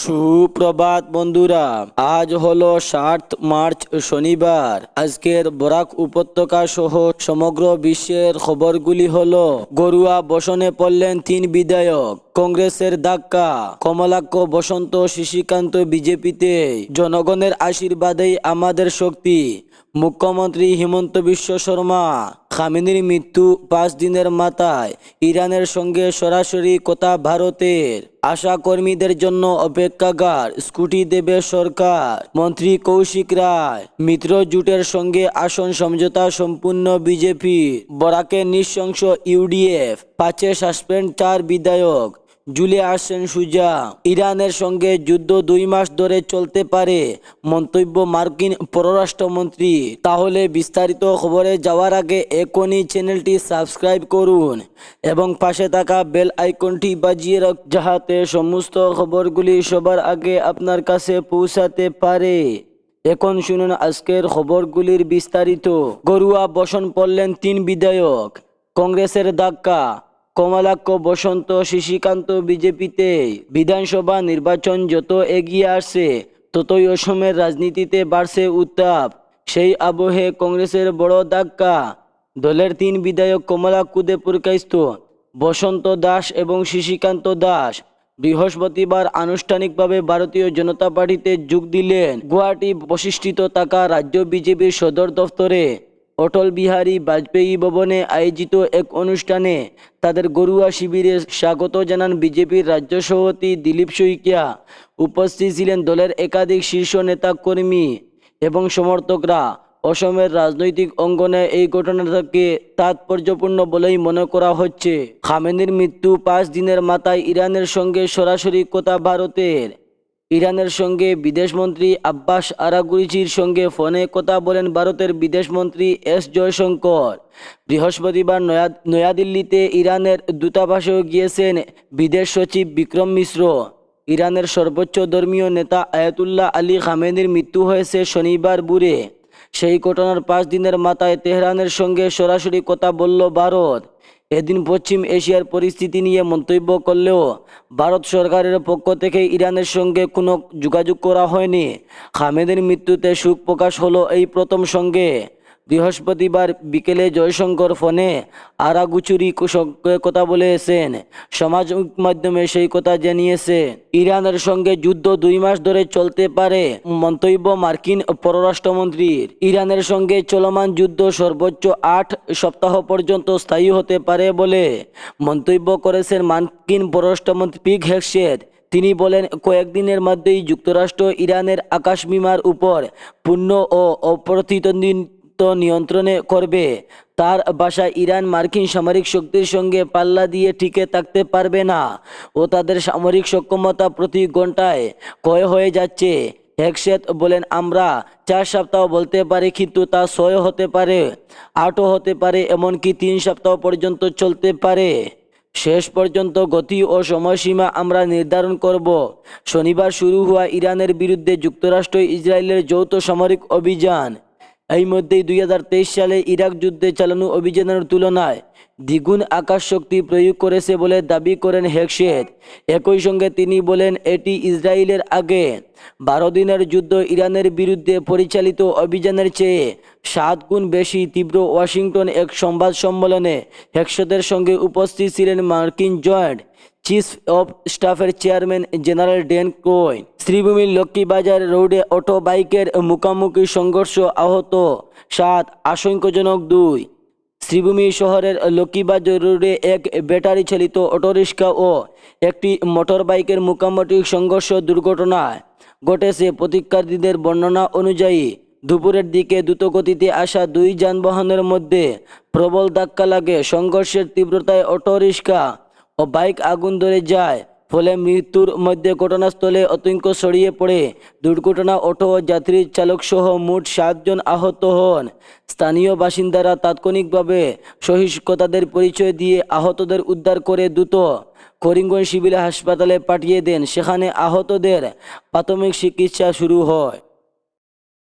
সুপ্রভাত বন্ধুরা, আজ হলো ৭ মার্চ শনিবার। আজকের বরাক উপত্যকা সহ সমগ্র বিশ্বের খবরগুলি হলো: গরুয়া বসনে পড়লেন ৩ বিধায়ক, কংগ্রেসের ধাক্কা, কমলাক্ষ বসন্ত শশীকান্ত বিজেপিতে, জনগণের আশীর্বাদেই আমাদের শক্তি, মুখ্যমন্ত্রী হিমন্ত বিশ্ব শর্মা, খামেনির মৃত্যু ৫ দিনের মাথায়, ইরানের সঙ্গে সরাসরি কথা ভারতের, আশা কর্মীদের জন্য অপেক্ষাগার, স্কুটি দেবে সরকার, মন্ত্রী কৌশিক রায়, মিত্র জোটের সঙ্গে আসন সমঝোতা সম্পূর্ণ বিজেপি, বরাকে নৃশংস ইউডিএফ, ৫ সাসপেন্ড ৪ বিধায়ক, জুলে আসছেন সুজা, ইরানের সঙ্গে যুদ্ধ ২ মাস ধরে চলতে পারে মন্তব্য মার্কিন পররাষ্ট্রমন্ত্রী। তাহলে বিস্তারিত খবরে যাওয়ার আগে এখনই চ্যানেলটি সাবস্ক্রাইব করুন এবং পাশে থাকা বেল আইকনটি বাজিয়ে রাখুন, যাতে সমস্ত খবরগুলি সবার আগে আপনার কাছে পৌঁছাতে পারে। এখন শুনুন আজকের খবরগুলির বিস্তারিত। গরুয়া বসন পড়লেন ৩ বিধায়ক, কংগ্রেসের ধাক্কা, কমলাক্ষ বসন্ত শশীকান্ত বিজেপিতে। বিধানসভা নির্বাচন যত এগিয়ে আসছে ততই অসমের রাজনীতিতে বাড়ছে উত্তাপ। সেই আবহে কংগ্রেসের বড় ধাক্কা। দলের ৩ বিধায়ক কমলাক্ষুদে পুরকাইস্থ বসন্ত দাস এবং শশীকান্ত দাস বৃহস্পতিবার আনুষ্ঠানিকভাবে ভারতীয় জনতা পার্টিতে যোগ দিলেন। গুয়াহাটি বশিষ্ঠিত থাকা রাজ্য বিজেপির সদর দফতরে অটল বিহারী বাজপেয়ী ভবনে আয়োজিত এক অনুষ্ঠানে তাদের গরুয়া শিবিরে স্বাগত জানান বিজেপির রাজ্য সভাপতি দিলীপ শইকিয়া। উপস্থিত ছিলেন দলের একাধিক শীর্ষ নেতা কর্মী এবং সমর্থকরা। অসমের রাজনৈতিক অঙ্গনে এই ঘটনাটাকে তাৎপর্যপূর্ণ বলেই মনে করা হচ্ছে। খামেনির মৃত্যু ৫ দিনের মাথায় ইরানের সঙ্গে সরাসরি কথা ভারতের। ইরানের সঙ্গে বিদেশমন্ত্রী আব্বাস আরাগুচির সঙ্গে ফোনে কথা বলেন ভারতের বিদেশমন্ত্রী এস জয়শঙ্কর। বৃহস্পতিবার নয়াদিল্লিতে ইরানের দূতাবাসেও গিয়েছেন বিদেশ সচিব বিক্রম মিশ্র। ইরানের সর্বোচ্চ ধর্মীয় নেতা আয়াতুল্লাহ আলী খামেনির মৃত্যু হয়েছে শনিবার ভোরে। সেই ঘটনার ৫ দিনের মাথায় তেহরানের সঙ্গে সরাসরি কথা বলল ভারত। এদিন পশ্চিম এশিয়ার পরিস্থিতি নিয়ে মন্তব্য করলেও ভারত সরকারের পক্ষ থেকে ইরানের সঙ্গে কোনো যোগাযোগ করা হয়নি। খামেনির মৃত্যুতে শোক প্রকাশ হলো এই প্রথম সঙ্গে। বৃহস্পতিবার বিকেলে জয়শঙ্কর ফোনে আরাগুচুরি সঙ্গে কথা বলেছেন। সামাজিক মাধ্যমে সেই কথা জানিয়েছে। ইরানের সঙ্গে যুদ্ধ ২ মাস ধরে চলতে পারে মন্তব্য মার্কিন পররাষ্ট্রমন্ত্রীর। ইরানের সঙ্গে চলমান যুদ্ধ সর্বোচ্চ ৮ সপ্তাহ পর্যন্ত স্থায়ী হতে পারে বলে মন্তব্য করেছেন মার্কিন পররাষ্ট্রমন্ত্রী পিট হেগসেথ। তিনি বলেন, কয়েকদিনের মধ্যেই যুক্তরাষ্ট্র ইরানের আকাশসীমার উপর পূর্ণ ও অপ্রতিদ্বন্দ্বী নিয়ন্ত্রণে করবে। তার ভাষায়, ইরান মার্কিন সামরিক শক্তির সঙ্গে পাল্লা দিয়ে টিকে থাকতে পারবে না ও তাদের সামরিক সক্ষমতা প্রতি ঘন্টায় ক্ষয় হয়ে যাচ্ছে। হেগসেথ বলেন, আমরা ৪ সপ্তাহ বলতে পারি, কিন্তু তা ৬ হতে পারে, ৮ও হতে পারে, এমনকি ৩ সপ্তাহ পর্যন্ত চলতে পারে। শেষ পর্যন্ত গতি ও সময়সীমা আমরা নির্ধারণ করব। শনিবার শুরু হওয়া ইরানের বিরুদ্ধে যুক্তরাষ্ট্র ইসরায়েলের যৌথ সামরিক অভিযান এই মধ্যেই ২০২৩ সালে ইরাক যুদ্ধে চালানো অভিযানের তুলনায় দ্বিগুণ আকাশ শক্তি প্রয়োগ করেছে বলে দাবি করেন হেগসেথ। একই সঙ্গে তিনি বলেন, এটি ইসরায়েলের আগে ১২ দিনের যুদ্ধ ইরানের বিরুদ্ধে পরিচালিত অভিযানের চেয়ে ৭ গুণ বেশি তীব্র। ওয়াশিংটন এক সংবাদ সম্মেলনে হেগসেথের সঙ্গে উপস্থিত ছিলেন মার্কিন জয়েন্ট চিফ অফ স্টাফের চেয়ারম্যান জেনারেল ড্যান ক্রয়। শ্রীভূমির লক্ষ্মীবাজার রোডে অটো বাইকের মুখোমুখি সংঘর্ষ, আহত ৭, আশঙ্কাজনক ২। শ্রীভূমি শহরের লক্ষ্মীবাজার রোডে এক ব্যাটারি চালিত অটোরিক্সা ও একটি মোটর বাইকের মুখোমুখি সংঘর্ষ দুর্ঘটনায় ঘটেছে। প্রতিকারীদের বর্ণনা অনুযায়ী দুপুরের দিকে দ্রুতগতিতে আসা ২ যানবাহনের মধ্যে প্রবল ধাক্কা লাগে। সংঘর্ষের তীব্রতায় অটোরিক্সা ও বাইক আগুন ধরে যায়, ফলে মৃত্যুর মধ্যে ঘটনাস্থলে আতঙ্ক ছড়িয়ে পড়ে। দুর্ঘটনা অটো ও যাত্রী চালক সহ মোট ৭ জন আহত হন। স্থানীয় বাসিন্দারা তাৎক্ষণিকভাবে সহিংসতাদের পরিচয় দিয়ে আহতদের উদ্ধার করে দ্রুত করিমগঞ্জ সিভিল হাসপাতালে পাঠিয়ে দেন। সেখানে আহতদের প্রাথমিক চিকিৎসা শুরু হয়।